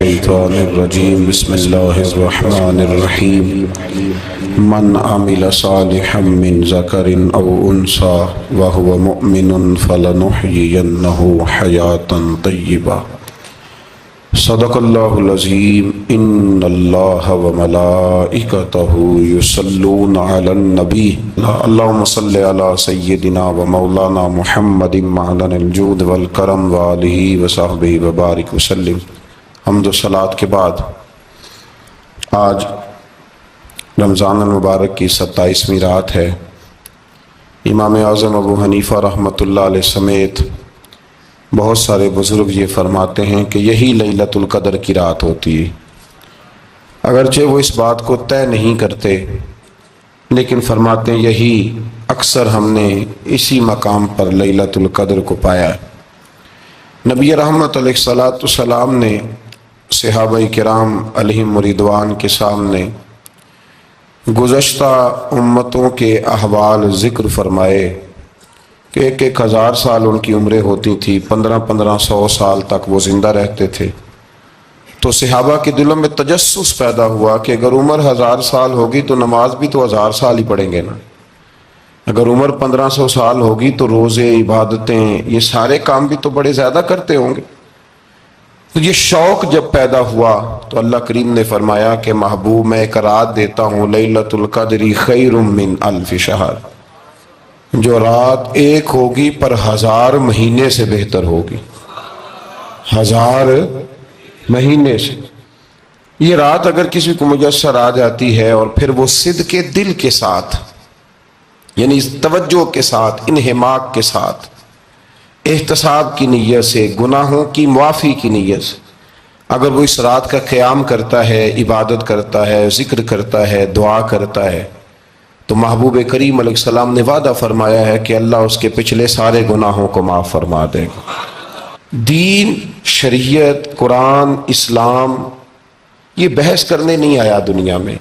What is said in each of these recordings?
الشيطان الرجيم بسم الله الرحمن الرحيم من عمل صالحا من ذكر أو أنثى وهو مؤمن فلنحيينه حياة طيبة صدق الله العظيم إن الله وملائكته يصلون على النبي اللهم صل على سيدنا ومولانا محمد معدن الجود والكرم وآله وصحبه وبارك وسلم۔ حمد و صلات کے بعد آج رمضان المبارک کی 27ویں رات ہے۔ امام اعظم ابو حنیفہ رحمۃ اللہ علیہ سمیت بہت سارے بزرگ یہ فرماتے ہیں کہ یہی لیلۃ القدر کی رات ہوتی ہے، اگرچہ وہ اس بات کو طے نہیں کرتے لیکن فرماتے ہیں یہی اکثر ہم نے اسی مقام پر لیلۃ القدر کو پایا ہے۔ نبی رحمت علیہ الصلاۃ والسلام نے صحابہ کرام علیہم رضوان کے سامنے گزشتہ امتوں کے احوال ذکر فرمائے کہ ایک ہزار سال ان کی عمریں ہوتی تھی، 1500 سال تک وہ زندہ رہتے تھے۔ تو صحابہ کے دلوں میں تجسس پیدا ہوا کہ اگر عمر 1000 سال ہوگی تو نماز بھی تو 1000 سال ہی پڑھیں گے نا، اگر عمر 1500 سال ہوگی تو روزے، عبادتیں، یہ سارے کام بھی تو بڑے زیادہ کرتے ہوں گے۔ تو یہ شوق جب پیدا ہوا تو اللہ کریم نے فرمایا کہ محبوب میں ایک رات دیتا ہوں، لیلۃ القدر خیر من الف شہر، جو رات ایک ہوگی پر 1000 مہینے سے بہتر ہوگی، 1000 مہینے سے۔ یہ رات اگر کسی کو میسر آ جاتی ہے اور پھر وہ صدق دل کے ساتھ، یعنی توجہ کے ساتھ، انہماک کے ساتھ، احتساب کی نیت سے، گناہوں کی معافی کی نیت سے اگر وہ اس رات کا قیام کرتا ہے، عبادت کرتا ہے، ذکر کرتا ہے، دعا کرتا ہے، تو محبوب کریم علیہ السلام نے وعدہ فرمایا ہے کہ اللہ اس کے پچھلے سارے گناہوں کو معاف فرما دے گا۔ دین، شریعت، قرآن، اسلام یہ بحث کرنے نہیں آیا دنیا میں۔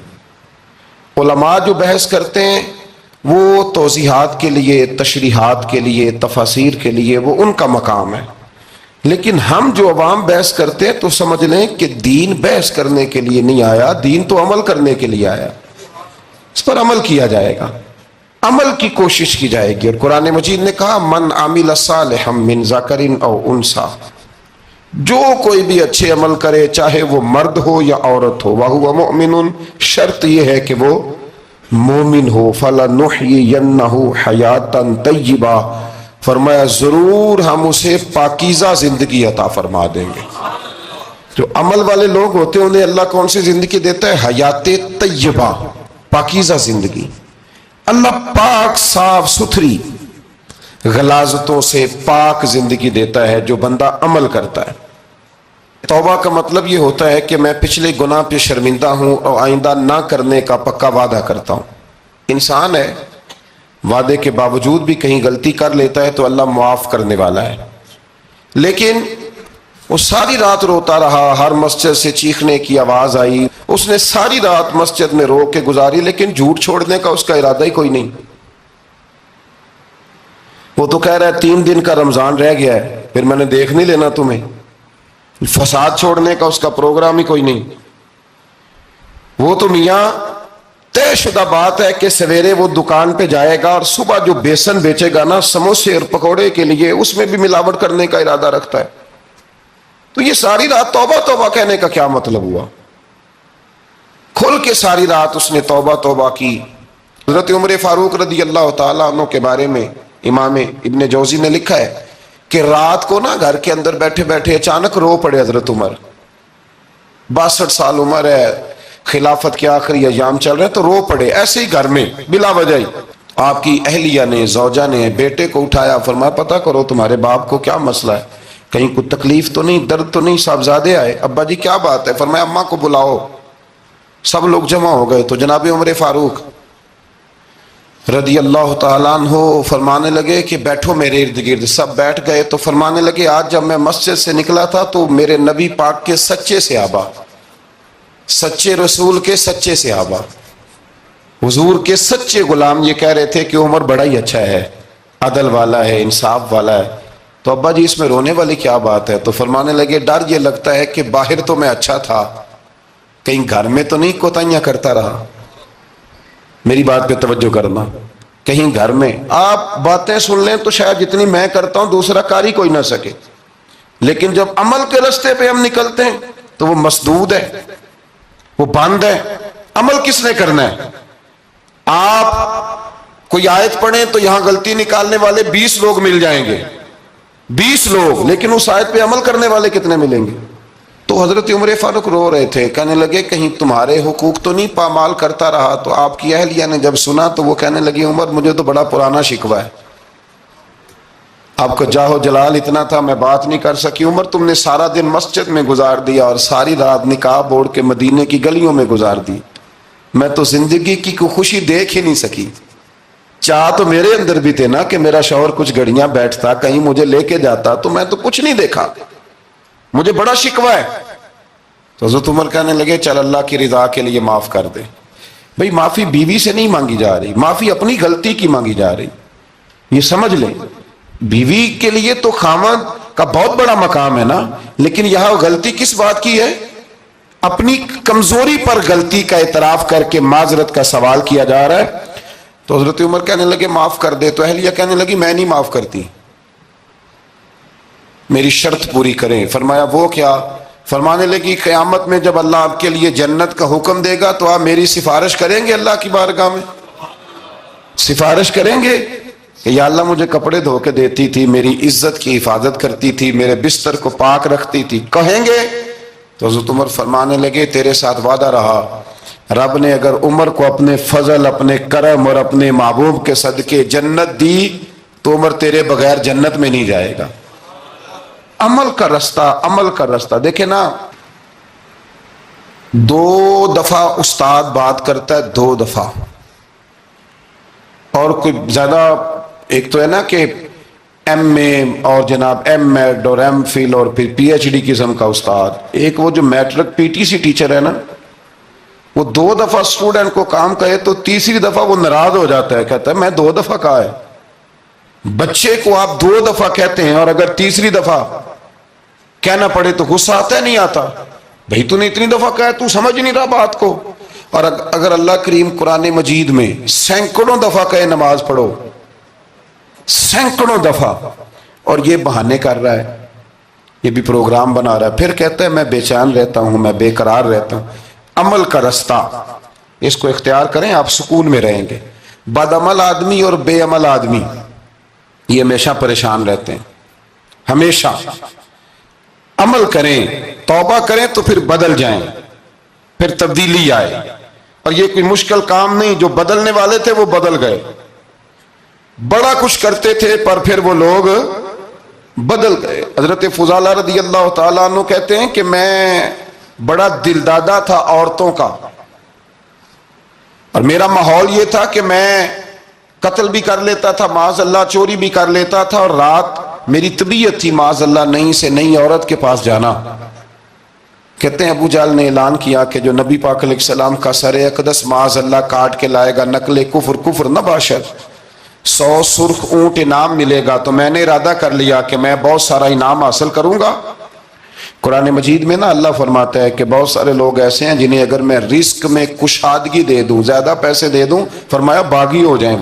علماء جو بحث کرتے ہیں وہ توضیحات کے لیے، تشریحات کے لیے، تفاسیر کے لیے، وہ ان کا مقام ہے، لیکن ہم جو عوام بحث کرتے ہیں تو سمجھ لیں کہ دین بحث کرنے کے لیے نہیں آیا، دین تو عمل کرنے کے لیے آیا، اس پر عمل کیا جائے گا، عمل کی کوشش کی جائے گی۔ اور قرآن مجید نے کہا من عمل صالحا من ذکر او انثی، جو کوئی بھی اچھے عمل کرے چاہے وہ مرد ہو یا عورت ہو، وہو مؤمن، شرط یہ ہے کہ وہ مومن ہو، فَلَنُحْيِيَنَّهُ حَيَاةً طَيِّبَةً، فرمایا ضرور ہم اسے پاکیزہ زندگی عطا فرما دیں گے۔ جو عمل والے لوگ ہوتے ہیں انہیں اللہ کون سی زندگی دیتا ہے؟ حیات طیبہ، پاکیزہ زندگی۔ اللہ پاک، صاف ستھری، غلاظتوں سے پاک زندگی دیتا ہے جو بندہ عمل کرتا ہے۔ توبہ کا مطلب یہ ہوتا ہے کہ میں پچھلے گناہ پہ شرمندہ ہوں اور آئندہ نہ کرنے کا پکا وعدہ کرتا ہوں۔ انسان ہے، وعدے کے باوجود بھی کہیں غلطی کر لیتا ہے تو اللہ معاف کرنے والا ہے، لیکن وہ ساری رات روتا رہا، ہر مسجد سے چیخنے کی آواز آئی، اس نے ساری رات مسجد میں رو کے گزاری، لیکن جھوٹ چھوڑنے کا اس کا ارادہ ہی کوئی نہیں۔ وہ تو کہہ رہا ہے 3 دن کا رمضان رہ گیا ہے، پھر میں نے دیکھ نہیں لینا تمہیں۔ فساد چھوڑنے کا اس کا پروگرام ہی کوئی نہیں۔ وہ تو میاں طے شدہ بات ہے کہ سویرے وہ دکان پہ جائے گا اور صبح جو بیسن بیچے گا نا سموسے اور پکوڑے کے لیے، اس میں بھی ملاوٹ کرنے کا ارادہ رکھتا ہے۔ تو یہ ساری رات توبہ توبہ کہنے کا کیا مطلب ہوا؟ کھل کے ساری رات اس نے توبہ توبہ کی۔ حضرت عمر فاروق رضی اللہ تعالیٰ عنہ کے بارے میں امام ابن جوزی نے لکھا ہے کہ رات کو نا گھر کے اندر بیٹھے بیٹھے اچانک رو پڑے حضرت عمر، 62 سال عمر ہے، خلافت کے آخری ایام چل رہے تو رو پڑے ایسے ہی گھر میں بلا وجہ ہی۔ آپ کی اہلیہ نے، زوجہ نے بیٹے کو اٹھایا، فرمایا پتہ کرو تمہارے باپ کو کیا مسئلہ ہے، کہیں کوئی تکلیف تو نہیں، درد تو نہیں، صاحبزادے آئے، ابا جی کیا بات ہے؟ فرمایا اماں کو بلاؤ۔ سب لوگ جمع ہو گئے تو جناب عمر فاروق رضی اللہ تعالیٰ عنہ فرمانے لگے کہ بیٹھو میرے ارد گرد۔ سب بیٹھ گئے تو فرمانے لگے آج جب میں مسجد سے نکلا تھا تو میرے نبی پاک کے سچے صحابہ، سچے رسول کے سچے صحابہ، حضور کے سچے غلام یہ کہہ رہے تھے کہ عمر بڑا ہی اچھا ہے، عدل والا ہے، انصاف والا ہے۔ تو ابا جی اس میں رونے والی کیا بات ہے؟ تو فرمانے لگے ڈر یہ لگتا ہے کہ باہر تو میں اچھا تھا، کہیں گھر میں تو نہیں کوتاہیاں کرتا رہا۔ میری بات پہ توجہ کرنا، کہیں گھر میں آپ باتیں سن لیں تو شاید جتنی میں کرتا ہوں دوسرا کاری کوئی نہ سکے، لیکن جب عمل کے راستے پہ ہم نکلتے ہیں تو وہ مسدود ہے، وہ بند ہے۔ عمل کس نے کرنا ہے؟ آپ کوئی آیت پڑھیں تو یہاں غلطی نکالنے والے 20 لوگ مل جائیں گے، 20 لوگ، لیکن اس آیت پہ عمل کرنے والے کتنے ملیں گے؟ تو حضرت عمر فاروق رو رہے تھے، کہنے لگے کہیں تمہارے حقوق تو نہیں پامال کرتا رہا؟ تو آپ کی اہلیہ نے جب سنا تو وہ کہنے لگی عمر مجھے تو بڑا پرانا شکوہ ہے، آپ کا جاہ و جلال اتنا تھا میں بات نہیں کر سکی۔ عمر تم نے سارا دن مسجد میں گزار دیا اور ساری رات نقاب اوڑھ کے مدینے کی گلیوں میں گزار دی، میں تو زندگی کی کوئی خوشی دیکھ ہی نہیں سکی۔ چاہ تو میرے اندر بھی تھے نا کہ میرا شوہر کچھ گھڑیاں بیٹھتا، کہیں مجھے لے کے جاتا، تو میں تو کچھ نہیں دیکھا، مجھے بڑا شکوہ ہے۔ تو حضرت عمر کہنے لگے چل اللہ کی رضا کے لیے معاف کر دے۔ بھئی معافی بیوی سے نہیں مانگی جا رہی، معافی اپنی غلطی کی مانگی جا رہی، یہ سمجھ لیں۔ بیوی کے لیے تو خاوند کا بہت بڑا مقام ہے نا، لیکن یہاں غلطی کس بات کی ہے؟ اپنی کمزوری پر غلطی کا اعتراف کر کے معذرت کا سوال کیا جا رہا ہے۔ تو حضرت عمر کہنے لگے معاف کر دے، تو اہلیہ کہنے لگی میں نہیں معاف کرتی، میری شرط پوری کریں۔ فرمایا وہ کیا؟ فرمانے لگی قیامت میں جب اللہ آپ کے لیے جنت کا حکم دے گا تو آپ میری سفارش کریں گے اللہ کی بارگاہ میں؟ سفارش کریں گے کہ یا اللہ مجھے کپڑے دھو کے دیتی تھی، میری عزت کی حفاظت کرتی تھی، میرے بستر کو پاک رکھتی تھی، کہیں گے؟ تو حضرت عمر فرمانے لگے تیرے ساتھ وعدہ رہا، رب نے اگر عمر کو اپنے فضل، اپنے کرم اور اپنے محبوب کے صدقے جنت دی تو عمر تیرے بغیر جنت میں نہیں جائے گا۔ عمل کا رستہ، عمل کا رستہ دیکھیں نا، 2 دفعہ استاد بات کرتا ہے، 2 دفعہ، اور کوئی زیادہ، ایک تو ہے نا کہ ایم اے اور جناب ایم ایڈ اور ایم فل اور پھر پی ایچ ڈی قسم کا استاد، ایک وہ جو matric P T C teacher ہے نا، وہ 2 دفعہ اسٹوڈنٹ کو کام کہے تو تیسری دفعہ وہ ناراض ہو جاتا ہے، کہتا ہے میں 2 دفعہ کہا ہے۔ بچے کو آپ 2 دفعہ کہتے ہیں اور اگر تیسری دفعہ کہنا پڑے تو غصہ آتا ہے نہیں آتا؟ بھئی تو نے اتنی دفعہ کہا تو سمجھ نہیں رہا بات کو۔ اور اگر اللہ کریم قرآن مجید میں سینکڑوں دفعہ کہے نماز پڑھو، سینکڑوں دفعہ، اور یہ بہانے کر رہا ہے، یہ بھی پروگرام بنا رہا ہے، پھر کہتا ہے میں بے چین رہتا ہوں، میں بے قرار رہتا ہوں۔ عمل کا رستہ اس کو اختیار کریں، آپ سکون میں رہیں گے۔ بد عمل آدمی اور بے عمل آدمی یہ ہمیشہ پریشان رہتے ہیں، ہمیشہ۔ عمل کریں، توبہ کریں تو پھر بدل جائیں، پھر تبدیلی آئے، اور یہ کوئی مشکل کام نہیں، جو بدلنے والے تھے وہ بدل گئے، بڑا کچھ کرتے تھے پر پھر وہ لوگ بدل گئے۔ حضرت فضالہ رضی اللہ تعالیٰ عنہ کہتے ہیں کہ میں بڑا دلدادہ تھا عورتوں کا، اور میرا ماحول یہ تھا کہ میں قتل بھی کر لیتا تھا معاذ اللہ، چوری بھی کر لیتا تھا، اور رات میری طبیعت تھی معاذ اللہ نئی سے نئی عورت کے پاس جانا۔ کہتے ہیں ابو جہل نے اعلان کیا کہ جو نبی پاک علیہ السلام کا سر اقدس معاذ اللہ کاٹ کے لائے گا، نقل کفر کفر نہ باشد، 100 سرخ اونٹ انعام ملے گا۔ تو میں نے ارادہ کر لیا کہ میں بہت سارا انعام حاصل کروں گا۔ قرآن مجید میں نا اللہ فرماتا ہے کہ بہت سارے لوگ ایسے ہیں جنہیں اگر میں رزق میں کشادگی دے دوں، زیادہ پیسے دے دوں، فرمایا باغی ہو جائیں،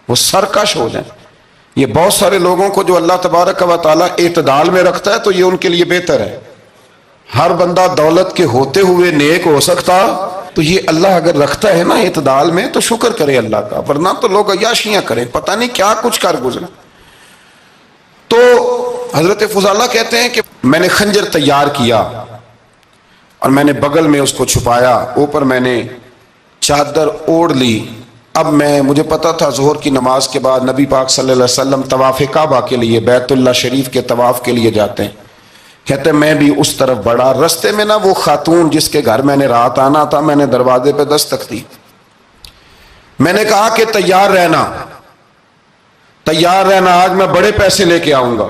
وہ سرکش ہو جائیں۔ یہ بہت سارے لوگوں کو جو اللہ تبارک و تعالیٰ اعتدال میں رکھتا ہے تو یہ ان کے لیے بہتر ہے۔ ہر بندہ دولت کے ہوتے ہوئے نیک ہو سکتا، تو یہ اللہ اگر رکھتا ہے نا اعتدال میں تو شکر کرے اللہ کا، ورنہ تو لوگ عیاشیاں کریں، پتہ نہیں کیا کچھ کر گزرے۔ تو حضرت فضالہ کہتے ہیں کہ میں نے خنجر تیار کیا اور میں نے بغل میں اس کو چھپایا، اوپر میں نے چادر اوڑھ لی۔ اب مجھے پتا تھا ظہر کی نماز کے بعد نبی پاک صلی اللہ علیہ وسلم طواف کعبہ کے لیے، بیت اللہ شریف کے طواف کے لیے جاتے ہیں۔ کہتے ہیں میں بھی اس طرف بڑھا، رستے میں نا وہ خاتون جس کے گھر میں نے رات آنا تھا، میں نے دروازے پہ دستک دی، میں نے کہا کہ تیار رہنا، تیار رہنا، آج میں بڑے پیسے لے کے آؤں گا۔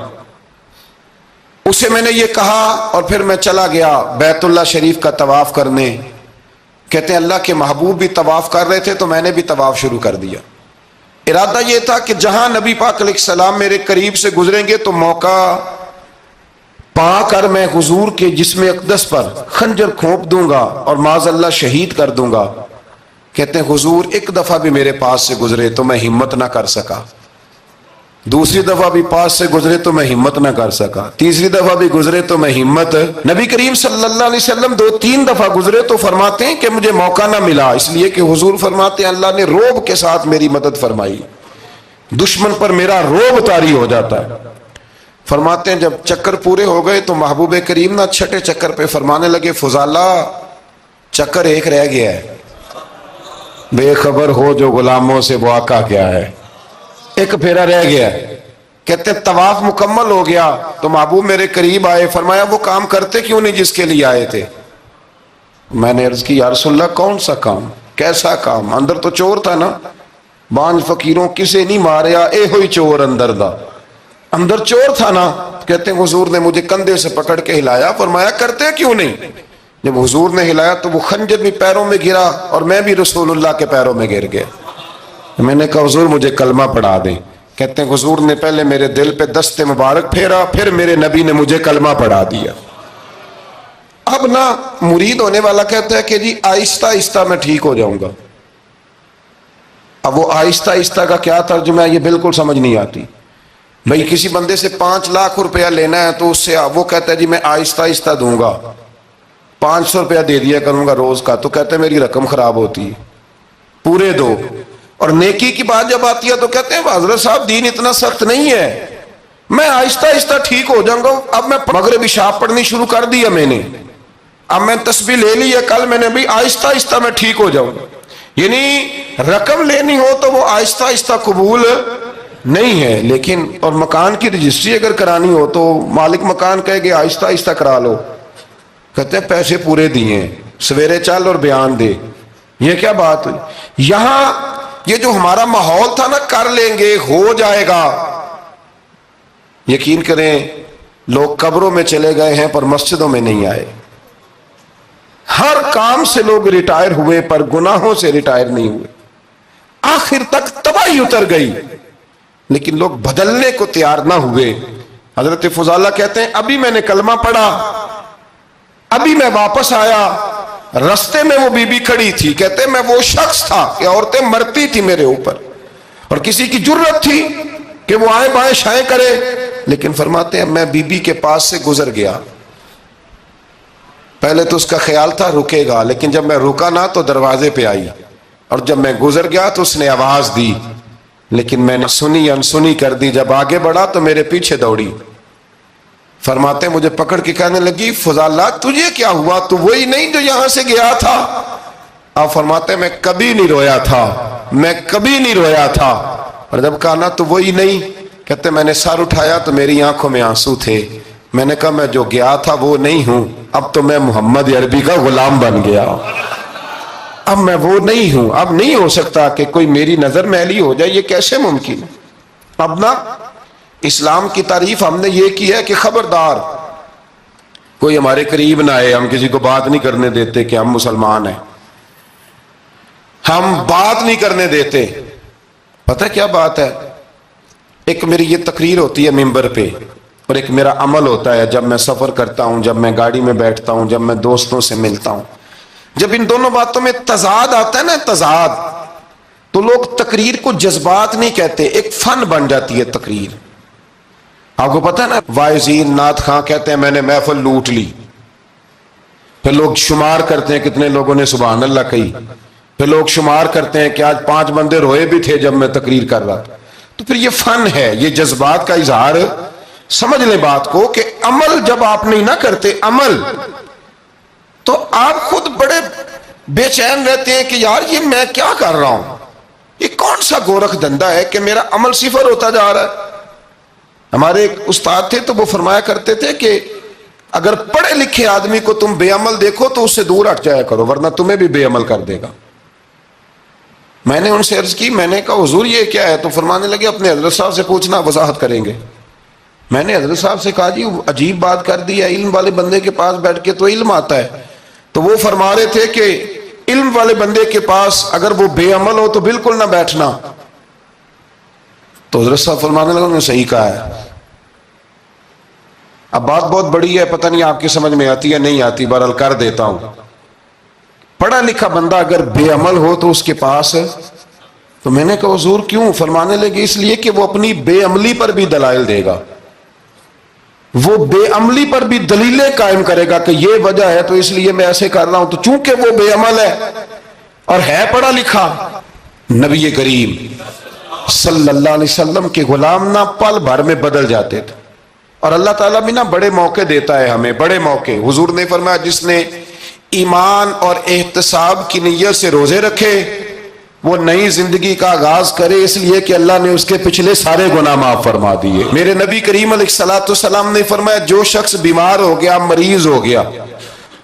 اسے میں نے یہ کہا اور پھر میں چلا گیا بیت اللہ شریف کا طواف کرنے۔ کہتے ہیں اللہ کے محبوب بھی طواف کر رہے تھے تو میں نے بھی طواف شروع کر دیا۔ ارادہ یہ تھا کہ جہاں نبی پاک علیہ السلام میرے قریب سے گزریں گے تو موقع پا کر میں حضور کے جسم اقدس پر خنجر کھونپ دوں گا اور معاذ اللہ شہید کر دوں گا۔ کہتے ہیں حضور ایک دفعہ بھی میرے پاس سے گزرے تو میں ہمت نہ کر سکا، دوسری دفعہ بھی پاس سے گزرے تو میں ہمت نہ کر سکا، تیسری دفعہ بھی گزرے تو میں ہمت، نبی کریم صلی اللہ علیہ وسلم 2-3 دفعہ گزرے تو فرماتے ہیں کہ مجھے موقع نہ ملا، اس لیے کہ حضور فرماتے ہیں اللہ نے روب کے ساتھ میری مدد فرمائی، دشمن پر میرا روب طاری ہو جاتا ہے۔ فرماتے ہیں جب چکر پورے ہو گئے تو محبوب کریم نہ چھٹے چکر پہ فرمانے لگے فضالہ چکر ایک رہ گیا ہے، بے خبر ہو جو غلاموں سے وہ آقا کیا ہے، ایک پھیرا رہ گیا ہے۔ کہتے ہیں طواف مکمل ہو گیا تو محبوب میرے قریب آئے، فرمایا وہ کام کرتے کیوں نہیں جس کے لیے آئے تھے؟ میں نے عرض کی یا رسول اللہ کون سا کام، کیسا کام؟ اندر تو چور تھا نا، بانج فقیروں کسے نہیں ماریا اے ہوئی چور اندر دا، اندر چور تھا نا۔ کہتے ہیں حضور نے مجھے کندھے سے پکڑ کے ہلایا، فرمایا کرتے کیوں نہیں؟ جب حضور نے ہلایا تو وہ خنجر بھی پیروں میں گرا اور میں بھی رسول اللہ کے پیروں میں گر گیا۔ میں نے کہا حضور مجھے کلمہ پڑھا دیں۔ کہتے ہیں حضور نے پہلے میرے دل پہ دست مبارک پھیرا، پھر میرے نبی نے مجھے کلمہ پڑھا دیا۔ اب نہ مرید ہونے والا کہتا ہے کہ جی آہستہ آہستہ میں ٹھیک ہو جاؤں گا، اب وہ آہستہ آہستہ کا کیا ترجمہ ہے یہ بالکل سمجھ نہیں آتی۔ بھئی کسی بندے سے 5 لاکھ روپیہ لینا ہے تو اس سے وہ کہتا ہے جی میں آہستہ آہستہ دوں گا، 500 روپیہ دے دیا کروں گا روز کا، تو کہتے ہیں میری رقم خراب ہوتی ہے، پورے دو۔ اور نیکی کی بات جب آتی ہے تو کہتے ہیں حضرت صاحب دین اتنا سخت نہیں ہے، میں آہستہ آہستہ ٹھیک ہو جاؤں گا۔ اب میں مغرب عشاء پڑھنی شروع کر دیا میں نے، اب میں تسبیح لے لی ہے کل میں نے، بھی آہستہ آہستہ میں ٹھیک ہو جاؤں گا۔ یعنی رقم لینی ہو تو وہ آہستہ آہستہ قبول نہیں ہے، لیکن اور مکان کی رجسٹری اگر کرانی ہو تو مالک مکان کہے گے آہستہ آہستہ کرا لو، کہتے ہیں پیسے پورے دیے، سویرے چل اور بیان دے، یہ کیا بات ہوئی؟ یہاں یہ جو ہمارا ماحول تھا نا کر لیں گے ہو جائے گا، یقین کریں لوگ قبروں میں چلے گئے ہیں پر مسجدوں میں نہیں آئے، ہر کام سے لوگ ریٹائر ہوئے پر گناہوں سے ریٹائر نہیں ہوئے، آخر تک تباہی اتر گئی لیکن لوگ بدلنے کو تیار نہ ہوئے۔ حضرت فضالہ کہتے ہیں ابھی میں نے کلمہ پڑھا، ابھی میں واپس آیا، رستے میں وہ بی بی کھڑی تھی، کہتے ہیں میں وہ شخص تھا کہ عورتیں مرتی تھی میرے اوپر اور کسی کی جرت تھی کہ وہ آئیں بائیں شائیں کرے، لیکن فرماتے ہیں میں بی بی کے پاس سے گزر گیا، پہلے تو اس کا خیال تھا رکے گا، لیکن جب میں رکا نہ تو دروازے پہ آئی، اور جب میں گزر گیا تو اس نے آواز دی، لیکن میں نے سنی انسنی کر دی، جب آگے بڑھا تو میرے پیچھے دوڑی۔ فرماتے ہیں مجھے پکڑ کے کہنے لگی فضالہ تجھے کیا ہوا، تو وہی نہیں جو یہاں سے گیا تھا؟ آپ فرماتے ہیں میں کبھی نہیں رویا تھا، میں کبھی نہیں رویا تھا، اور جب کہا نا تو وہی نہیں، کہتے میں نے سر اٹھایا تو میری آنکھوں میں آنسو تھے، میں نے کہا میں جو گیا تھا وہ نہیں ہوں، اب تو میں محمد عربی کا غلام بن گیا، اب میں وہ نہیں ہوں، اب نہیں ہو سکتا کہ کوئی میری نظر میلی ہو جائے، یہ کیسے ممکن؟ اب نا اسلام کی تعریف ہم نے یہ کی ہے کہ خبردار کوئی ہمارے قریب نہ آئے، ہم کسی کو بات نہیں کرنے دیتے کہ ہم مسلمان ہیں، ہم بات نہیں کرنے دیتے۔ پتہ کیا بات ہے، ایک میری یہ تقریر ہوتی ہے ممبر پہ اور ایک میرا عمل ہوتا ہے جب میں سفر کرتا ہوں، جب میں گاڑی میں بیٹھتا ہوں، جب میں دوستوں سے ملتا ہوں، جب ان دونوں باتوں میں تضاد آتا ہے نا، تضاد، تو لوگ تقریر کو جذبات نہیں کہتے، ایک فن بن جاتی ہے تقریر۔ آپ کو پتہ ہے نا وائزین نعت خواں کہتے ہیں میں نے محفل لوٹ لی، پھر لوگ شمار کرتے ہیں کتنے لوگوں نے سبحان اللہ کہی، پھر لوگ شمار کرتے ہیں کہ آج 5 بندے روئے بھی تھے جب میں تقریر کر رہا تھا، تو پھر یہ فن ہے، یہ جذبات کا اظہار۔ سمجھ لیں بات کو کہ عمل جب آپ نہیں نہ کرتے عمل، تو آپ خود بڑے بے چین رہتے ہیں کہ یار یہ میں کیا کر رہا ہوں، یہ کون سا گورکھ دھندا ہے کہ میرا عمل صفر ہوتا جا رہا ہے۔ ہمارے ایک استاد تھے تو وہ فرمایا کرتے تھے کہ اگر پڑھے لکھے آدمی کو تم بے عمل دیکھو تو اس سے دور ہٹ جایا کرو ورنہ تمہیں بھی بے عمل کر دے گا۔ میں نے ان سے عرض کی، میں نے کہا حضور یہ کیا ہے؟ تو فرمانے لگے اپنے حضرت صاحب سے پوچھنا، وضاحت کریں گے۔ میں نے حضرت صاحب سے کہا جی عجیب بات کر دی ہے، علم والے بندے کے پاس بیٹھ کے تو علم آتا ہے، تو وہ فرما رہے تھے کہ علم والے بندے کے پاس اگر وہ بے عمل ہو تو بالکل نہ بیٹھنا، تو حضرت صاحب فرمانے لگا انہوں نے صحیح کہا ہے. اب بات بہت بڑی ہے، پتہ نہیں آپ کی سمجھ میں آتی ہے نہیں آتی، بہرحال کر دیتا ہوں. پڑھا لکھا بندہ اگر بے عمل ہو تو اس کے پاس، تو میں نے کہا حضور کیوں؟ فرمانے لگے اس لیے کہ وہ اپنی بے عملی پر بھی دلائل دے گا، وہ بے عملی پر بھی دلیلیں قائم کرے گا کہ یہ وجہ ہے تو اس لیے میں ایسے کر رہا ہوں. تو چونکہ وہ بے عمل ہے اور ہے پڑھا لکھا، نبی کریم صلی اللہ علیہ وسلم کے غلام نہ پل بھر میں بدل جاتے تھے. اور اللہ تعالیٰ بھی نا بڑے موقع دیتا ہے ہمیں، بڑے موقع. حضور نے فرمایا جس نے ایمان اور احتساب کی نیت سے روزے رکھے وہ نئی زندگی کا آغاز کرے، اس لیے کہ اللہ نے اس کے پچھلے سارے گناہ معاف فرما دیے. میرے نبی کریم علیہ الصلوۃ والسلام نے فرمایا جو شخص بیمار ہو گیا، مریض ہو گیا،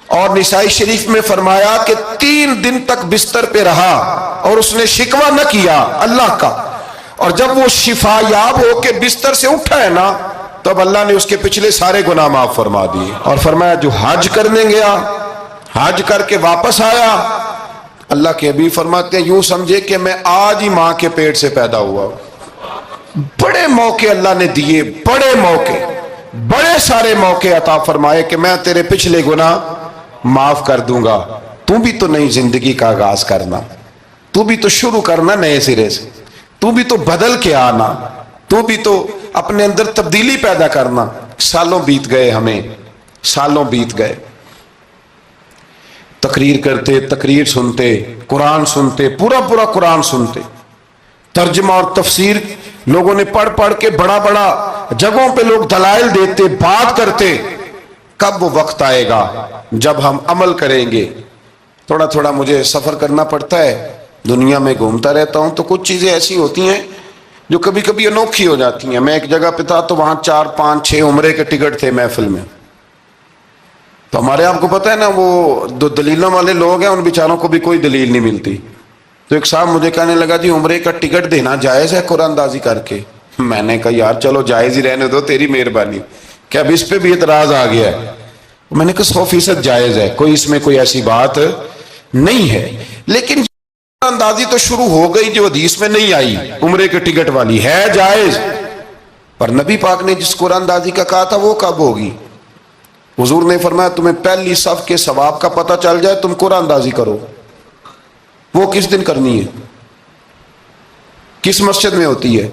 اور نسائی شریف میں فرمایا کہ 3 دن تک بستر پہ رہا اور اس نے شکوہ نہ کیا اللہ کا، اور جب وہ شفا یاب ہو کے بستر سے اٹھا ہے نا، تب اللہ نے اس کے پچھلے سارے گناہ معاف فرما دیے. اور فرمایا جو حج کرنے گیا، حج کر کے واپس آیا، اللہ کے حبیب فرماتے ہیں یوں سمجھے کہ میں آج ہی ماں کے پیٹ سے پیدا ہوا. بڑے موقع اللہ نے دیے، بڑے موقع، بڑے سارے موقع عطا فرمائے کہ میں تیرے پچھلے گناہ معاف کر دوں گا. تو بھی تو نئی زندگی کا آغاز کرنا، تو بھی تو شروع کرنا نئے سرے سے، تو بھی تو بدل کے آنا، تو بھی تو اپنے اندر تبدیلی پیدا کرنا. سالوں بیت گئے، ہمیں سالوں بیت گئے، تقریر کرتے، تقریر سنتے، قرآن سنتے، پورا پورا قرآن سنتے، ترجمہ اور تفسیر لوگوں نے پڑھ پڑھ کے بڑا بڑا جگہوں پہ لوگ دلائل دیتے، بات کرتے. کب وہ وقت آئے گا جب ہم عمل کریں گے؟ تھوڑا تھوڑا مجھے سفر کرنا پڑتا ہے، دنیا میں گھومتا رہتا ہوں، تو کچھ چیزیں ایسی ہوتی ہیں جو کبھی کبھی انوکھی ہو جاتی ہیں. میں ایک جگہ پہ تھا تو وہاں 4 5 6 عمرے کے ٹکٹ تھے محفل میں. تو ہمارے آپ کو پتہ ہے نا وہ دلیلوں والے لوگ ہیں، ان بیچاروں کو بھی کوئی دلیل نہیں ملتی. تو ایک صاحب مجھے کہنے لگا جی عمرے کا ٹکٹ دینا جائز ہے قرآن اندازی کر کے؟ میں نے کہا یار چلو جائز ہی رہنے دو، تیری مہربانی. کہ اب اس پہ بھی اعتراض آ گیا ہے. میں نے کہا 100% جائز ہے، کوئی اس میں کوئی ایسی بات نہیں ہے. لیکن اندازی تو شروع ہو گئی جو حدیث میں نہیں آئی، عمرے کے ٹکٹ والی ہے جائز، پر نبی پاک نے جس قرآن اندازی کا کہا تھا وہ کب ہوگی؟ حضور نے فرمایا تمہیں پہلی صف کے ثواب کا پتہ چل جائے تم قرآن اندازی کرو. وہ کس دن کرنی ہے؟ کس مسجد میں ہوتی ہے؟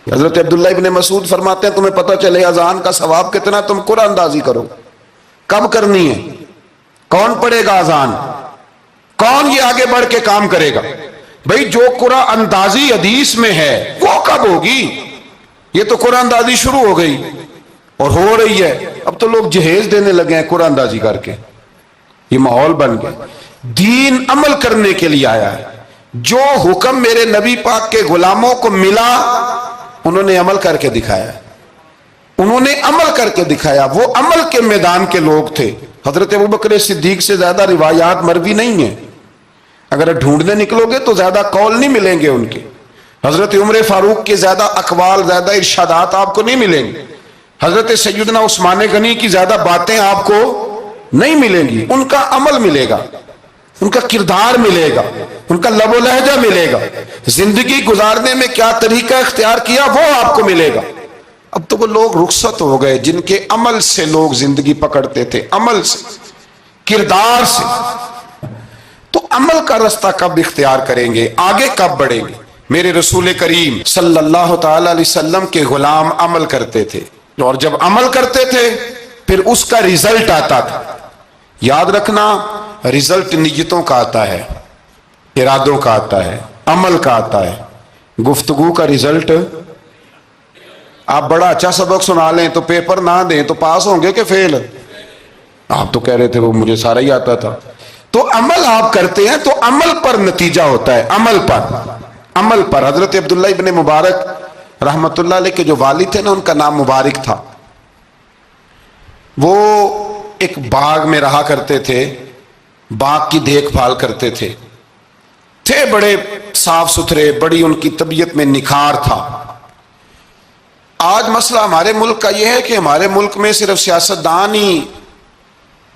حضرت عبداللہ ابن مسعود فرماتے ہیں تمہیں پتہ چلے اذان کا ثواب کتنا، تم قرآن اندازی کرو. کب کرنی ہے؟ کون پڑھے گا اذان؟ کون یہ آگے بڑھ کے کام کرے گا؟ بھئی جو قرآن اندازی حدیث میں ہے وہ کب ہوگی؟ یہ تو قرآن اندازی شروع ہو گئی اور ہو رہی ہے. اب تو لوگ جہیز دینے لگے ہیں قرآن اندازی کر کے، یہ ماحول بن گیا. دین عمل کرنے کے لیے آیا ہے. جو حکم میرے نبی پاک کے غلاموں کو ملا انہوں نے عمل کر کے دکھایا، انہوں نے عمل کر کے دکھایا. وہ عمل کے میدان کے لوگ تھے. حضرت ابوبکر صدیق سے زیادہ روایات مروی نہیں ہیں، اگر ڈھونڈنے نکلو گے تو زیادہ قول نہیں ملیں گے ان کے. حضرت عمر فاروق کے زیادہ اقوال، زیادہ ارشادات آپ کو نہیں ملیں گے. حضرت سیدنا عثمان غنی کی زیادہ باتیں آپ کو نہیں ملیں گی. ان کا عمل ملے گا، ان کا کردار ملے گا، ان کا لب و لہجہ ملے گا، زندگی گزارنے میں کیا طریقہ اختیار کیا وہ آپ کو ملے گا. اب تو وہ لوگ رخصت ہو گئے جن کے عمل سے لوگ زندگی پکڑتے تھے، عمل سے، کردار سے. تو عمل کا رستہ کب اختیار کریں گے؟ آگے کب بڑھیں گے؟ میرے رسول کریم صلی اللہ تعالی علیہ وسلم کے غلام عمل کرتے تھے، اور جب عمل کرتے تھے پھر اس کا رزلٹ آتا تھا. یاد رکھنا رزلٹ نیتوں کا آتا ہے، ارادوں کا آتا ہے، عمل کا آتا ہے. گفتگو کا رزلٹ، آپ بڑا اچھا سبق سنا لیں تو پیپر نہ دیں تو پاس ہوں گے کہ فیل؟ آپ تو کہہ رہے تھے وہ مجھے سارا ہی آتا تھا. تو عمل آپ کرتے ہیں تو عمل پر نتیجہ ہوتا ہے، عمل پر، عمل پر. حضرت عبداللہ ابن مبارک رحمت اللہ علیہ کے جو والد تھے نا ان کا نام مبارک تھا. وہ ایک باغ میں رہا کرتے تھے، باغ کی دیکھ بھال کرتے تھے بڑے صاف ستھرے، بڑی ان کی طبیعت میں نکھار تھا. آج مسئلہ ہمارے ملک کا یہ ہے کہ ہمارے ملک میں صرف سیاستدان ہی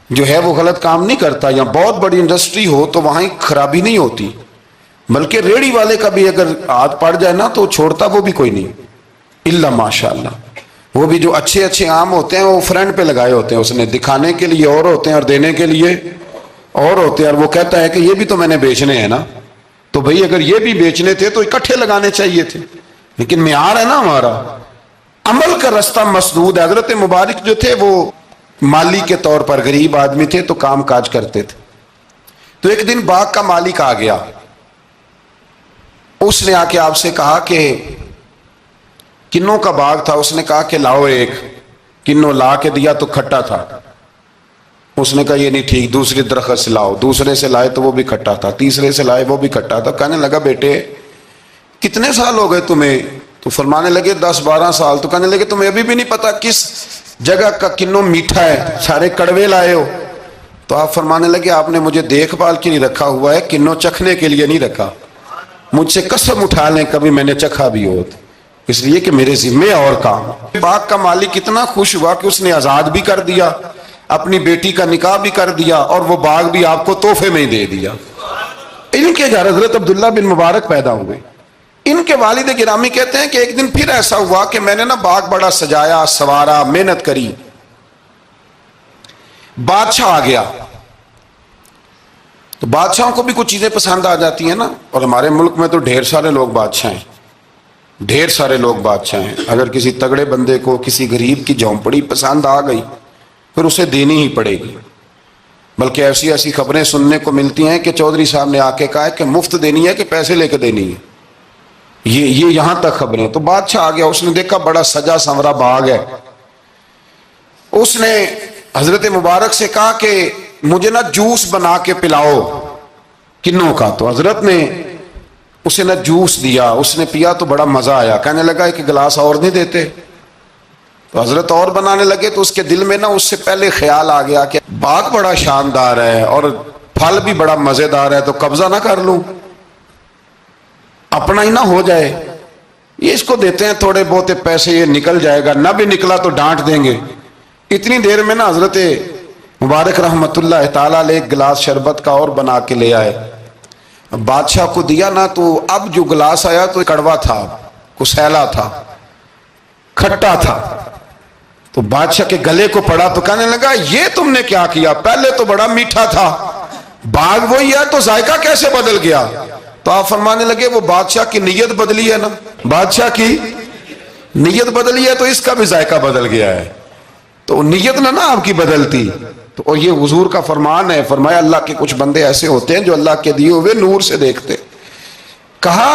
جو ہے وہ غلط کام نہیں کرتا، یا بہت بڑی انڈسٹری ہو تو وہاں ہی خرابی نہیں ہوتی. بلکہ ریڑھی والے کا بھی اگر ہاتھ پڑ جائے نا تو چھوڑتا وہ بھی کوئی نہیں، الا ماشاء اللہ۔ وہ بھی جو اچھے اچھے آم ہوتے ہیں وہ فرنٹ پہ لگائے ہوتے ہیں، اس نے دکھانے کے لیے اور ہوتے ہیں اور دینے کے لیے اور ہوتے ہیں، اور وہ کہتا ہے کہ یہ بھی تو میں نے بیچنے ہیں نا، تو بھئی اگر یہ بھی بیچنے تھے تو اکٹھے لگانے چاہیے تھے، لیکن معیار ہے نا ہمارا، عمل کا رستہ مسدود ہے۔ حضرت مبارک جو تھے وہ مالی کے طور پر غریب آدمی تھے تو کام کاج کرتے تھے۔ تو ایک دن باغ کا مالک آ گیا، اس نے آ کے آپ سے کہا کہ کنوں کا باغ تھا، اس نے کہا کہ لاؤ ایک، کنوں لا کے دیا تو کھٹا تھا، اس نے کہا یہ نہیں ٹھیک، دوسری درخت سے لاؤ، دوسرے سے لائے تو وہ بھی کھٹا تھا، تیسرے سے لائے وہ بھی کھٹا تھا۔ کہنے لگا بیٹے کتنے سال ہو گئے تمہیں؟ تو فرمانے لگے 10-12 سال۔ تو کہنے لگے تمہیں ابھی بھی نہیں پتا کس جگہ کا کنوں میٹھا ہے، سارے کڑوے لائے ہو؟ تو آپ فرمانے لگے آپ نے مجھے دیکھ بھال کے لیے رکھا ہوا ہے، کنوں چکھنے کے لیے نہیں رکھا، مجھ سے قسم اٹھا لیں کبھی میں نے چکھا بھی ہو، اس لیے کہ میرے ذمے اور کام۔ باغ کا مالک اتنا خوش ہوا کہ اس نے آزاد بھی کر دیا، اپنی بیٹی کا نکاح بھی کر دیا، اور وہ باغ بھی آپ کو تحفے میں ہی دے دیا۔ ان کے گھر حضرت عبداللہ بن مبارک پیدا ہوئے۔ ان کے والد گرامی کہتے ہیں کہ ایک دن پھر ایسا ہوا کہ میں نے نا باغ بڑا سجایا، سوارا، محنت کری، بادشاہ آ گیا۔ تو بادشاہوں کو بھی کچھ چیزیں پسند آ جاتی ہیں نا، اور ہمارے ملک میں تو ڈھیر سارے لوگ بادشاہ ہیں، ڈھیر سارے لوگ بادشاہ ہیں۔ اگر کسی تگڑے بندے کو کسی غریب کی جھونپڑی پسند آ گئی پھر اسے دینی ہی پڑے گی، بلکہ ایسی ایسی خبریں سننے کو ملتی ہیں کہ چودھری صاحب نے آ کے کہا ہے کہ مفت دینی ہے کہ پیسے لے کے دینی ہے، یہ یہاں تک خبریں۔ تو بادشاہ آ گیا، اس نے دیکھا بڑا سجا سنورا باغ ہے، اس نے حضرت مبارک سے کہا کہ مجھے نا جوس بنا کے پلاؤ کنوں کا۔ تو حضرت نے اسے نا جوس دیا، اس نے پیا تو بڑا مزہ آیا، کہنے لگا ایک گلاس اور نہیں دیتے؟ تو حضرت اور بنانے لگے تو اس کے دل میں نا اس سے پہلے خیال آ گیا کہ باغ بڑا شاندار ہے اور پھل بھی بڑا مزیدار ہے، تو قبضہ نہ کر لوں، اپنا ہی نہ ہو جائے، یہ اس کو دیتے ہیں تھوڑے بہت پیسے، یہ نکل جائے گا، نہ بھی نکلا تو ڈانٹ دیں گے۔ اتنی دیر میں نا حضرت مبارک رحمت اللہ تعالیٰ علیہ ایک گلاس شربت کا اور بنا کے لے آئے، بادشاہ کو دیا نا، تو اب جو گلاس آیا تو کڑوا تھا، کسیلا تھا، کھٹا تھا۔ تو بادشاہ کے گلے کو پڑا تو کہنے لگا یہ تم نے کیا کیا؟ پہلے تو بڑا میٹھا تھا، باغ وہی ہے تو ذائقہ کیسے بدل گیا؟ تو آپ فرمانے لگے وہ بادشاہ کی نیت بدلی ہے نا، بادشاہ کی نیت بدلی ہے تو اس کا بھی ذائقہ بدل گیا ہے، تو نیت نہ آپ کی بدلتی۔ تو یہ حضور کا فرمان ہے، فرمایا اللہ کے کچھ بندے ایسے ہوتے ہیں جو اللہ کے دیے ہوئے نور سے دیکھتے۔ کہا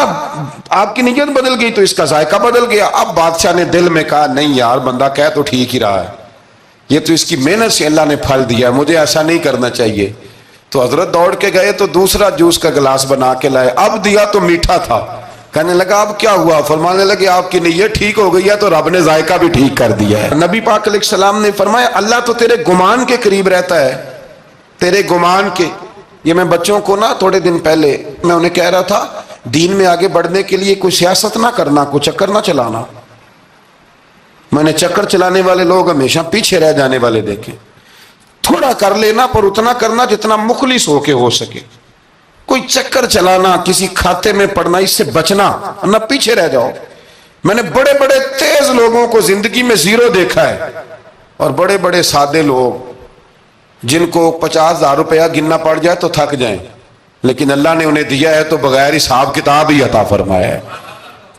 آپ کی نیت بدل گئی تو اس کا ذائقہ بدل گیا۔ اب بادشاہ نے دل میں کہا نہیں یار بندہ کہہ تو ٹھیک ہی رہا ہے، یہ تو اس کی محنت سے اللہ نے پھل دیا، مجھے ایسا نہیں کرنا چاہیے۔ تو حضرت دوڑ کے گئے تو دوسرا جوس کا گلاس بنا کے لائے، اب دیا تو میٹھا تھا، کہنے لگا اب کیا ہوا؟ فرمانے لگے آپ کی نیت ٹھیک ہو گئی ہے تو رب نے ذائقہ بھی ٹھیک کر دیا ہے۔ نبی پاک علیہ السلام نے فرمایا اللہ تو تیرے گمان کے قریب رہتا ہے، تیرے گمان کے۔ یہ میں بچوں کو نا تھوڑے دن پہلے میں انہیں کہہ رہا تھا دین میں آگے بڑھنے کے لیے کوئی سیاست نہ کرنا، کوئی چکر نہ چلانا۔ میں نے چکر چلانے والے لوگ ہمیشہ پیچھے رہ جانے والے دیکھے، تھوڑا کر لینا پر اتنا کرنا جتنا مخلص ہو کے ہو سکے، کوئی چکر چلانا، کسی کھاتے میں پڑنا، اس سے بچنا، نہ پیچھے رہ جاؤ۔ میں نے بڑے بڑے تیز لوگوں کو زندگی میں زیرو دیکھا ہے، اور بڑے بڑے سادے لوگ جن کو 50,000 روپیہ گننا پڑ جائے تو تھک جائیں، لیکن اللہ نے انہیں دیا ہے تو بغیر حساب کتاب ہی عطا فرمایا ہے۔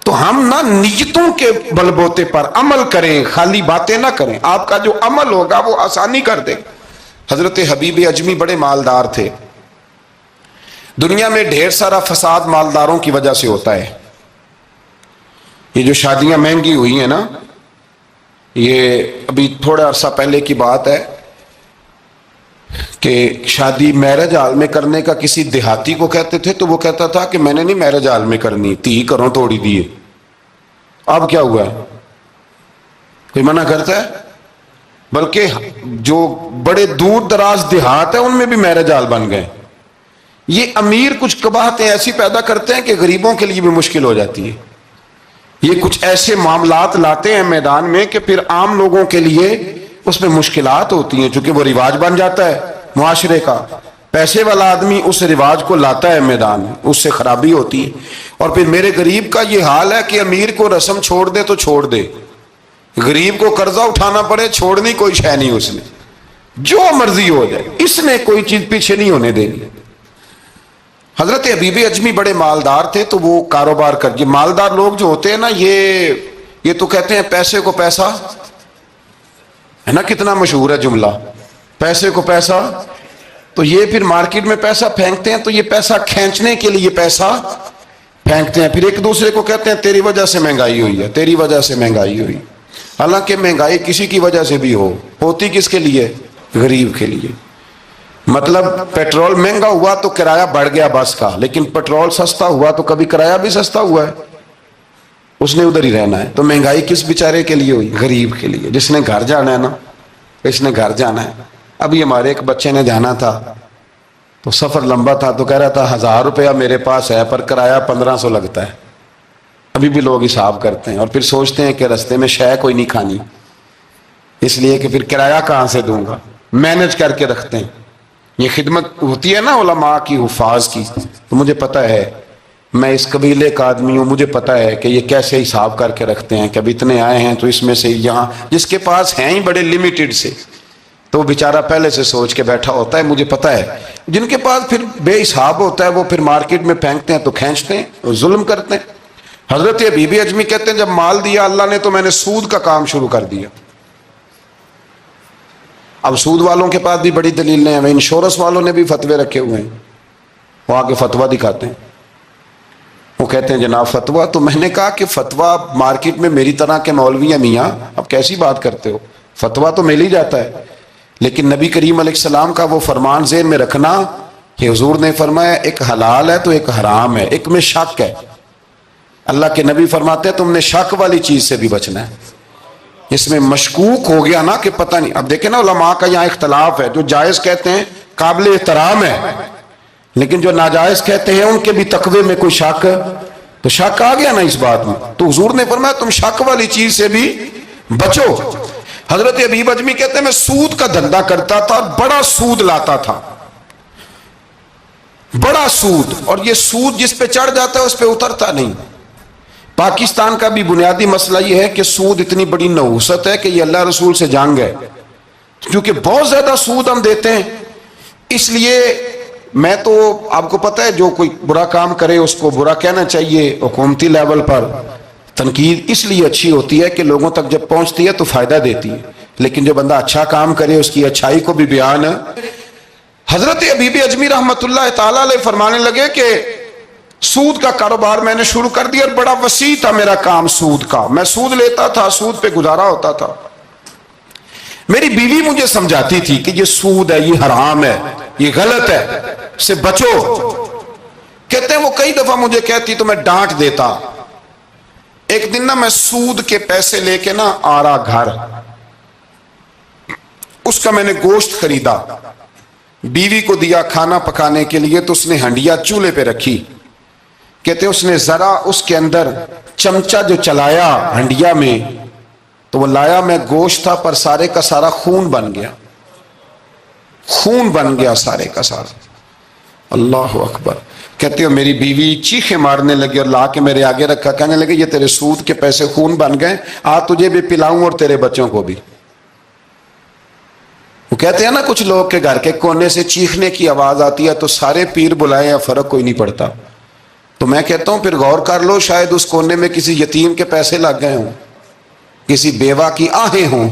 تو ہم نہ نیتوں کے بل بوتے پر عمل کریں، خالی باتیں نہ کریں، آپ کا جو عمل ہوگا وہ آسانی کر دے۔ حضرت حبیب اجمی بڑے مالدار تھے، دنیا میں ڈھیر سارا فساد مالداروں کی وجہ سے ہوتا ہے۔ یہ جو شادیاں مہنگی ہوئی ہیں نا، یہ ابھی تھوڑا عرصہ پہلے کی بات ہے کہ شادی میرج ہال میں کرنے کا کسی دیہاتی کو کہتے تھے تو وہ کہتا تھا کہ میں نے نہیں میرج ہال میں کرنی، تھی کروں توڑی دیے۔ اب کیا ہوا ہے؟ کوئی منع کرتا ہے؟ بلکہ جو بڑے دور دراز دیہات ہیں ان میں بھی میرج ہال بن گئے۔ یہ امیر کچھ قباحتیں ایسی پیدا کرتے ہیں کہ غریبوں کے لیے بھی مشکل ہو جاتی ہے۔ یہ کچھ ایسے معاملات لاتے ہیں میدان میں کہ پھر عام لوگوں کے لیے اس میں مشکلات ہوتی ہیں، چونکہ وہ رواج بن جاتا ہے معاشرے کا۔ پیسے والا آدمی اس رواج کو لاتا ہے میدان میں، اس سے خرابی ہوتی ہے۔ اور پھر میرے غریب کا یہ حال ہے کہ امیر کو رسم چھوڑ دے تو چھوڑ دے، غریب کو قرضہ اٹھانا پڑے چھوڑنی کوئی شے نہیں، اس نے جو مرضی ہو جائے، اس نے کوئی چیز پیچھے نہیں ہونے دینی۔ حضرت حبیب اجمی بڑے مالدار تھے، تو وہ کاروبار کر، یہ مالدار لوگ جو ہوتے ہیں نا، یہ تو کہتے ہیں پیسے کو پیسہ، ہے نا، کتنا مشہور ہے جملہ، پیسے کو پیسہ، تو یہ پھر مارکیٹ میں پیسہ پھینکتے ہیں، تو یہ پیسہ کھینچنے کے لیے پیسہ پھینکتے ہیں، پھر ایک دوسرے کو کہتے ہیں تیری وجہ سے مہنگائی ہوئی ہے، تیری وجہ سے مہنگائی ہوئی۔ حالانکہ مہنگائی کسی کی وجہ سے بھی ہوتی کس کے لیے؟ غریب کے لیے۔ مطلب پیٹرول مہنگا ہوا تو کرایہ بڑھ گیا بس کا، لیکن پیٹرول سستا ہوا تو کبھی کرایہ بھی سستا ہوا ہے، اس نے ادھر ہی رہنا ہے۔ تو مہنگائی کس بیچارے کے لیے ہوئی؟ غریب کے لیے، جس نے گھر جانا ہے نا، اس نے گھر جانا ہے۔ ابھی ہمارے ایک بچے نے جانا تھا، تو سفر لمبا تھا، تو کہہ رہا تھا 1000 روپیہ میرے پاس ہے پر کرایہ 1500 لگتا ہے۔ ابھی بھی لوگ حساب کرتے ہیں اور پھر سوچتے ہیں کہ رستے میں شے کوئی نہیں کھانی، اس لیے کہ پھر کرایہ کہاں سے دوں گا، مینج کر کے رکھتے ہیں۔ یہ خدمت ہوتی ہے نا علماء کی، حفاظ کی، تو مجھے پتہ ہے، میں اس قبیلے کا آدمی ہوں، مجھے پتہ ہے کہ یہ کیسے حساب کر کے رکھتے ہیں کہ اب اتنے آئے ہیں تو اس میں سے یہاں، جس کے پاس ہیں ہی بڑے لمیٹڈ سے، تو وہ بیچارہ پہلے سے سوچ کے بیٹھا ہوتا ہے، مجھے پتہ ہے۔ جن کے پاس پھر بے حساب ہوتا ہے وہ پھر مارکیٹ میں پھینکتے ہیں تو کھینچتے ہیں اور ظلم کرتے ہیں۔ حضرت حبیب اجمی کہتے ہیں جب مال دیا اللہ نے تو میں نے سود کا کام شروع کر دیا۔ اب سود والوں کے پاس بھی بڑی دلیلیں ہیں، انشورنس والوں نے بھی فتوے رکھے ہوئے ہیں، وہ آگے فتویٰ دکھاتے ہیں، وہ کہتے ہیں جناب فتویٰ، تو میں نے کہا کہ فتویٰ مارکیٹ میں میری طرح کے مولوی ہیں میاں، اب کیسی بات کرتے ہو، فتویٰ تو مل ہی جاتا ہے، لیکن نبی کریم علیہ السلام کا وہ فرمان ذہن میں رکھنا کہ حضور نے فرمایا ایک حلال ہے تو ایک حرام ہے، ایک میں شک ہے۔ اللہ کے نبی فرماتے ہیں تم نے شک والی چیز سے بھی بچنا ہے، اس میں مشکوک ہو گیا نا کہ پتہ نہیں۔ اب دیکھیں نا علماء کا یہاں اختلاف ہے، جو جائز کہتے ہیں قابل احترام ہے، لیکن جو ناجائز کہتے ہیں ان کے بھی تقوی میں کوئی شک، تو شک آ گیا نا اس بات میں، تو حضور نے فرمایا تم شک والی چیز سے بھی بچو۔ حضرت حبیب اجمی کہتے ہیں میں سود کا دھندا کرتا تھا، بڑا سود لاتا تھا، بڑا سود، اور یہ سود جس پہ چڑھ جاتا ہے اس پہ اترتا نہیں۔ پاکستان کا بھی بنیادی مسئلہ یہ ہے کہ سود اتنی بڑی نحوست ہے کہ یہ اللہ رسول سے جنگ ہے، کیونکہ بہت زیادہ سود ہم دیتے ہیں۔ اس لیے میں تو آپ کو پتہ ہے جو کوئی برا کام کرے اس کو برا کہنا چاہیے، حکومتی لیول پر تنقید اس لیے اچھی ہوتی ہے کہ لوگوں تک جب پہنچتی ہے تو فائدہ دیتی ہے، لیکن جو بندہ اچھا کام کرے اس کی اچھائی کو بھی بیان۔ حضرت حبیب اجمی رحمۃ اللہ تعالیٰ علیہ فرمانے لگے کہ سود کا کاروبار میں نے شروع کر دیا اور بڑا وسیع تھا میرا کام سود کا، میں سود لیتا تھا، سود پہ گزارا ہوتا تھا۔ میری بیوی مجھے سمجھاتی تھی کہ یہ سود ہے، یہ حرام ہے، یہ غلط ہے، اس سے بچو۔ کہتے ہیں وہ کئی دفعہ مجھے کہتی تو میں ڈانٹ دیتا۔ ایک دن نا میں سود کے پیسے لے کے نا آ رہا گھر، اس کا میں نے گوشت خریدا، بیوی کو دیا کھانا پکانے کے لیے، تو اس نے ہنڈیا چولہے پہ رکھی، کہتے اس نے ذرا اس کے اندر چمچہ جو چلایا ہنڈیا میں، تو وہ لایا میں گوشت تھا پر سارے کا سارا خون بن گیا، خون بن گیا سارے کا سارا۔ اللہ اکبر۔ کہتے ہو میری بیوی چیخیں مارنے لگی اور لا کے میرے آگے رکھا، کہنے لگے یہ تیرے سود کے پیسے خون بن گئے، آ تجھے بھی پلاؤں اور تیرے بچوں کو بھی۔ وہ کہتے ہیں نا کچھ لوگ کے گھر کے کونے سے چیخنے کی آواز آتی ہے تو سارے پیر بلائے یا فرق کوئی نہیں پڑتا، تو میں کہتا ہوں پھر غور کر لو، شاید اس کونے میں کسی یتیم کے پیسے لگ گئے ہوں، کسی بیوہ کی آہیں ہوں۔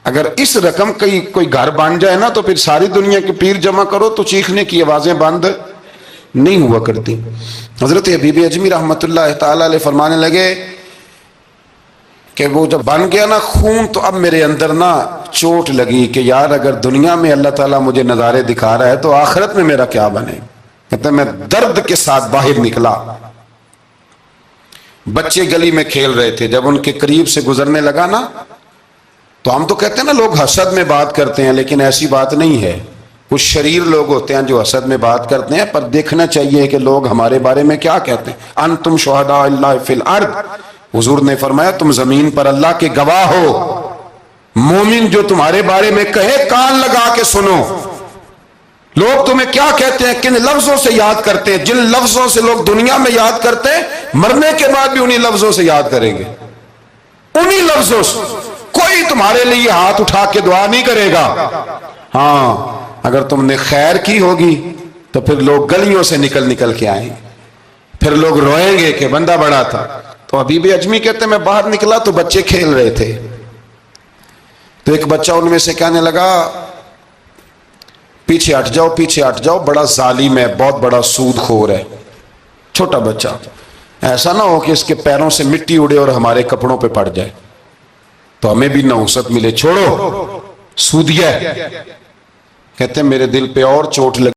اگر اس رقم کی کوئی گھر بن جائے نا تو پھر ساری دنیا کے پیر جمع کرو تو چیخنے کی آوازیں بند نہیں ہوا کرتی۔ حضرت حبیب اجمی رحمۃ اللہ تعالی علیہ فرمانے لگے کہ وہ جب بن گیا نا خون، تو اب میرے اندر نا چوٹ لگی کہ یار اگر دنیا میں اللہ تعالیٰ مجھے نظارے دکھا رہا ہے تو آخرت میں میرا کیا بنے۔ کہتے ہیں میں درد کے ساتھ باہر نکلا، بچے گلی میں کھیل رہے تھے، جب ان کے قریب سے گزرنے لگا نا تو ہم تو کہتے ہیں نا لوگ حسد میں بات کرتے ہیں، لیکن ایسی بات نہیں ہے۔ کچھ شریر لوگ ہوتے ہیں جو حسد میں بات کرتے ہیں، پر دیکھنا چاہیے کہ لوگ ہمارے بارے میں کیا کہتے ہیں۔ انتم شہداء اللہ فی الارض، حضور نے فرمایا تم زمین پر اللہ کے گواہ ہو، مومن جو تمہارے بارے میں کہے کان لگا کے سنو، لوگ تمہیں میں کیا کہتے ہیں، کن لفظوں سے یاد کرتے ہیں؟ جن لفظوں سے لوگ دنیا میں یاد کرتے ہیں، مرنے کے بعد بھی انہی لفظوں سے یاد کریں گے، انہی لفظوں سے۔ کوئی تمہارے لیے ہاتھ اٹھا کے دعا نہیں کرے گا۔ ہاں اگر تم نے خیر کی ہوگی تو پھر لوگ گلیوں سے نکل نکل کے آئیں گے، پھر لوگ روئیں گے کہ بندہ بڑا تھا۔ تو حبیب اجمی کہتے ہیں میں باہر نکلا تو بچے کھیل رہے تھے، تو ایک بچہ ان میں سے کہنے لگا پیچھے ہٹ جاؤ، پیچھے ہٹ جاؤ، بڑا ظالم ہے، بہت بڑا سود خور ہے۔ چھوٹا بچہ، ایسا نہ ہو کہ اس کے پیروں سے مٹی اڑے اور ہمارے کپڑوں پہ پڑ جائے تو ہمیں بھی نحوست ملے، چھوڑو سودیہ۔ کہتے ہیں میرے دل پہ اور چوٹ لگی۔